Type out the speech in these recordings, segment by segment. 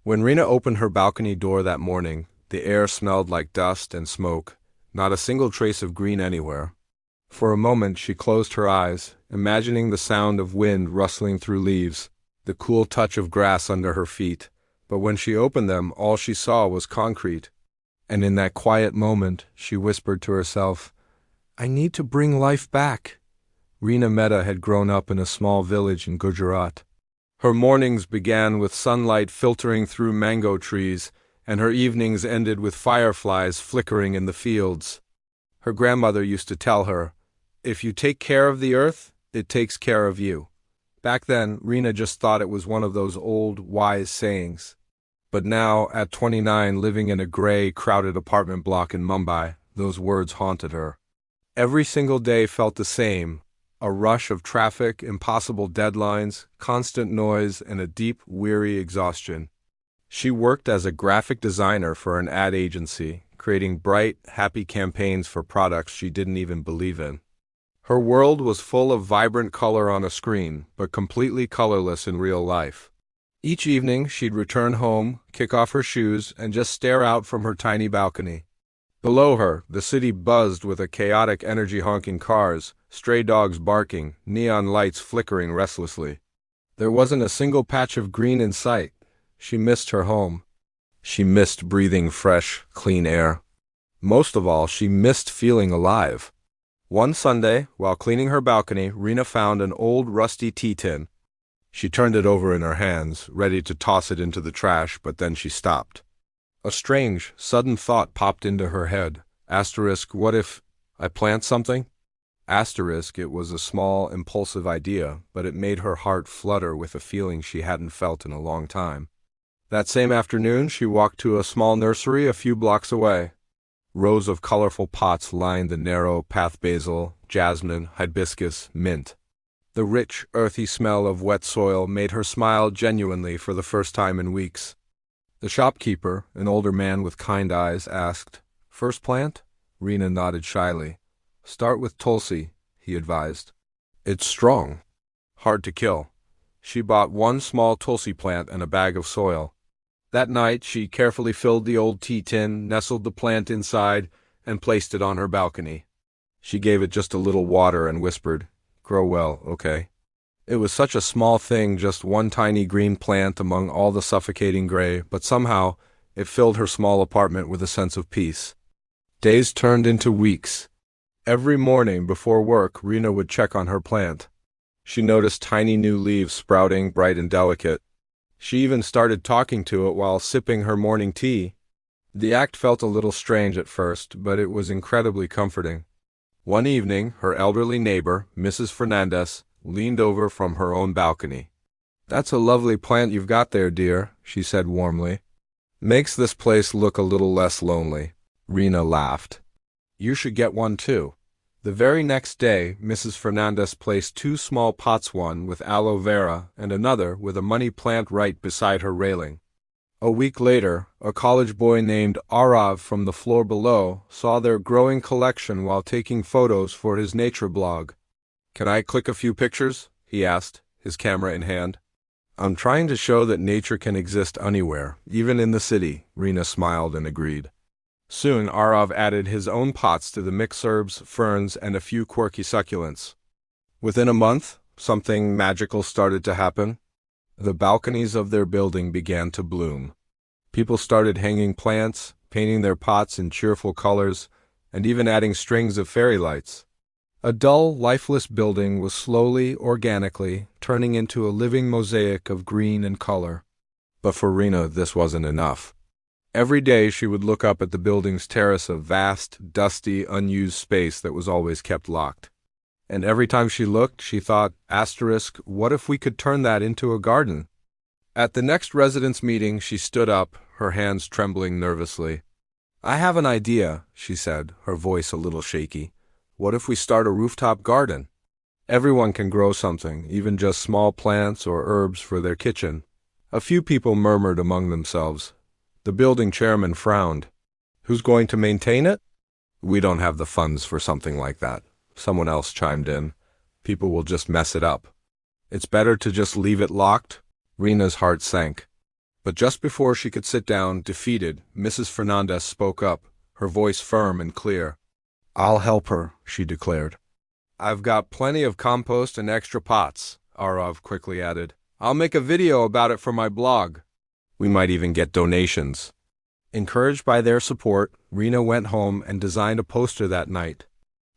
When Rina opened her balcony door that morning, the air smelled like dust and smoke, not a single trace of green anywhere. For a moment she closed her eyes, imagining the sound of wind rustling through leaves, the cool touch of grass under her feet, but when she opened them all she saw was concrete. And in that quiet moment she whispered to herself, "I need to bring life back." Rina Mehta had grown up in a small village in Gujarat. Her mornings began with sunlight filtering through mango trees, and her evenings ended with fireflies flickering in the fields. Her grandmother used to tell her, "If you take care of the earth, it takes care of you." Back then, Rina just thought it was one of those old, wise sayings. But now, at 29, living in a gray, crowded apartment block in Mumbai, those words haunted her. Every single day felt the same, a rush of traffic, impossible deadlines, constant noise, and a deep, weary exhaustion. She worked as a graphic designer for an ad agency, creating bright, happy campaigns for products she didn't even believe in. Her world was full of vibrant color on a screen, but completely colorless in real life. Each evening, she'd return home, kick off her shoes, and just stare out from her tiny balcony. Below her, the city buzzed with a chaotic energy, honking cars, stray dogs barking, neon lights flickering restlessly. There wasn't a single patch of green in sight. She missed her home. She missed breathing fresh, clean air. Most of all, she missed feeling alive. One Sunday, while cleaning her balcony, Rina found an old rusty tea tin. She turned it over in her hands, ready to toss it into the trash, but then she stopped. A strange, sudden thought popped into her head. What if I plant something? It was a small, impulsive idea, but it made her heart flutter with a feeling she hadn't felt in a long time. That same afternoon, she walked to a small nursery a few blocks away. Rows of colorful pots lined the narrow path: basil, jasmine, hibiscus, mint. The rich, earthy smell of wet soil made her smile genuinely for the first time in weeks. The shopkeeper, an older man with kind eyes, asked, "First plant?" Rina nodded shyly. "Start with Tulsi," he advised. "It's strong, hard to kill." She bought one small Tulsi plant and a bag of soil. That night she carefully filled the old tea tin, nestled the plant inside, and placed it on her balcony. She gave it just a little water and whispered, "Grow well, okay?" It was such a small thing, just one tiny green plant among all the suffocating gray, but somehow it filled her small apartment with a sense of peace. Days turned into weeks. Every morning before work, Rina would check on her plant. She noticed tiny new leaves sprouting, bright and delicate. She even started talking to it while sipping her morning tea. The act felt a little strange at first, but it was incredibly comforting. One evening, her elderly neighbor, Mrs. Fernandez, leaned over from her own balcony. "That's a lovely plant you've got there, dear," she said warmly. "Makes this place look a little less lonely." Rina laughed. "You should get one too." The very next day, Mrs. Fernandez placed two small pots, one with aloe vera and another with a money plant, right beside her railing. A week later, a college boy named Arav from the floor below saw their growing collection while taking photos for his nature blog. "Can I click a few pictures?" he asked, his camera in hand. "I'm trying to show that nature can exist anywhere, even in the city," Rina smiled and agreed. Soon, Arav added his own pots to the mix: herbs, ferns, and a few quirky succulents. Within a month, something magical started to happen. The balconies of their building began to bloom. People started hanging plants, painting their pots in cheerful colors, and even adding strings of fairy lights. A dull, lifeless building was slowly, organically, turning into a living mosaic of green and color. But for Rina, this wasn't enough. Every day she would look up at the building's terrace, a vast, dusty, unused space that was always kept locked. And every time she looked, she thought, what if we could turn that into a garden? At the next residents' meeting, she stood up, her hands trembling nervously. "I have an idea," she said, her voice a little shaky. "What if we start a rooftop garden? Everyone can grow something, even just small plants or herbs for their kitchen." A few people murmured among themselves. The building chairman frowned. "Who's going to maintain it?" "We don't have the funds for something like that," someone else chimed in. "People will just mess it up. It's better to just leave it locked." Rina's heart sank. But just before she could sit down, defeated, Mrs. Fernandez spoke up, her voice firm and clear. "I'll help her," she declared. "I've got plenty of compost and extra pots," Arav quickly added. "I'll make a video about it for my blog. We might even get donations." Encouraged by their support, Rina went home and designed a poster that night.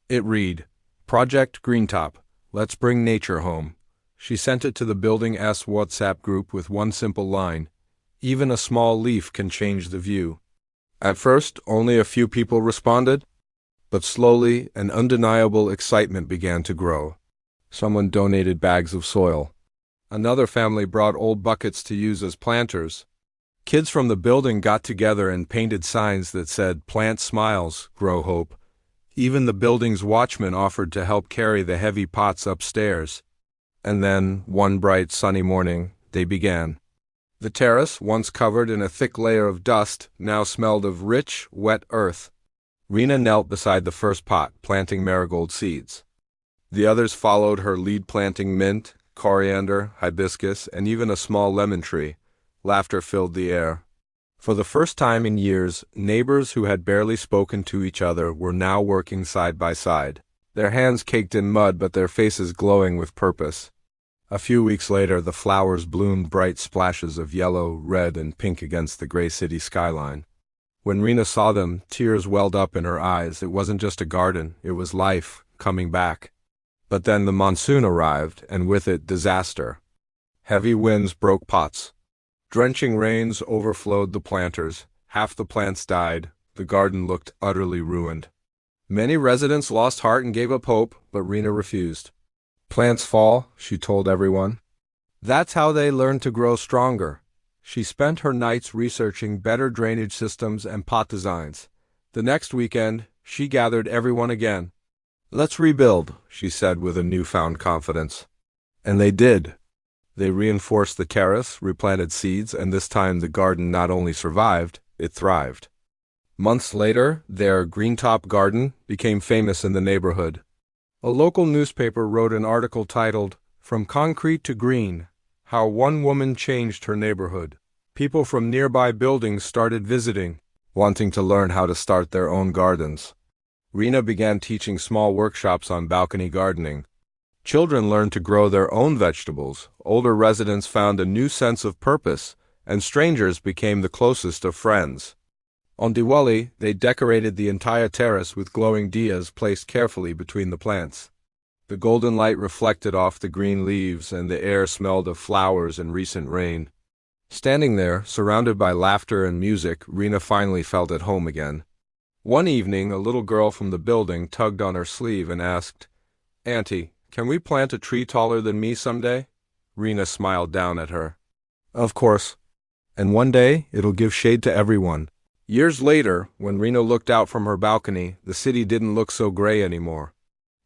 It read, "Project Greentop, let's bring nature home." She sent it to the building's WhatsApp group with one simple line, "Even a small leaf can change the view." At first, only a few people responded, but slowly an undeniable excitement began to grow. Someone donated bags of soil. Another family brought old buckets to use as planters. Kids from the building got together and painted signs that said, "Plant smiles, grow hope." Even the building's watchman offered to help carry the heavy pots upstairs. And then, one bright sunny morning, they began. The terrace, once covered in a thick layer of dust, now smelled of rich, wet earth. Rina knelt beside the first pot, planting marigold seeds. The others followed her lead, planting mint, coriander, hibiscus, and even a small lemon tree. Laughter filled the air. For the first time in years, neighbors who had barely spoken to each other were now working side by side, their hands caked in mud but their faces glowing with purpose. A few weeks later, the flowers bloomed bright splashes of yellow, red, and pink against the gray city skyline. When Rina saw them, tears welled up in her eyes. It wasn't just a garden, it was life, coming back. But then the monsoon arrived, and with it disaster. Heavy winds broke pots. Drenching rains overflowed the planters. Half the plants died. The garden looked utterly ruined. Many residents lost heart and gave up hope, but Rina refused. "Plants fall," she told everyone. "That's how they learn to grow stronger." She spent her nights researching better drainage systems and pot designs. The next weekend, she gathered everyone again. "Let's rebuild," she said with a newfound confidence. And they did. They reinforced the terrace, replanted seeds, and this time the garden not only survived, it thrived. Months later, their Greentop garden became famous in the neighborhood. A local newspaper wrote an article titled, "From Concrete to Green: How One Woman Changed Her Neighborhood." People from nearby buildings started visiting, wanting to learn how to start their own gardens. Rina began teaching small workshops on balcony gardening. Children learned to grow their own vegetables, older residents found a new sense of purpose, and strangers became the closest of friends. On Diwali, they decorated the entire terrace with glowing diyas placed carefully between the plants. The golden light reflected off the green leaves, and the air smelled of flowers and recent rain. Standing there, surrounded by laughter and music, Rina finally felt at home again. One evening, a little girl from the building tugged on her sleeve and asked, "Auntie, can we plant a tree taller than me someday?" Rina smiled down at her. "Of course. And one day, it'll give shade to everyone." Years later, when Rina looked out from her balcony, the city didn't look so gray anymore.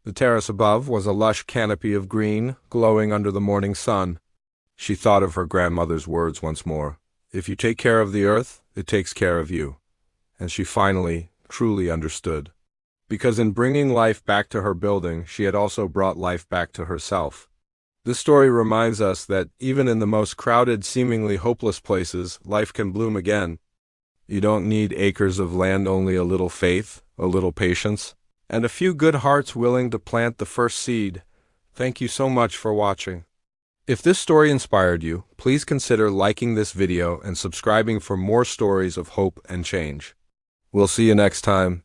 The terrace above was a lush canopy of green, glowing under the morning sun. She thought of her grandmother's words once more. "If you take care of the earth, it takes care of you." And she finally, truly understood. Because in bringing life back to her building, she had also brought life back to herself. This story reminds us that even in the most crowded, seemingly hopeless places, life can bloom again. You don't need acres of land, only a little faith, a little patience, and a few good hearts willing to plant the first seed. Thank you so much for watching. If this story inspired you, please consider liking this video and subscribing for more stories of hope and change. We'll see you next time.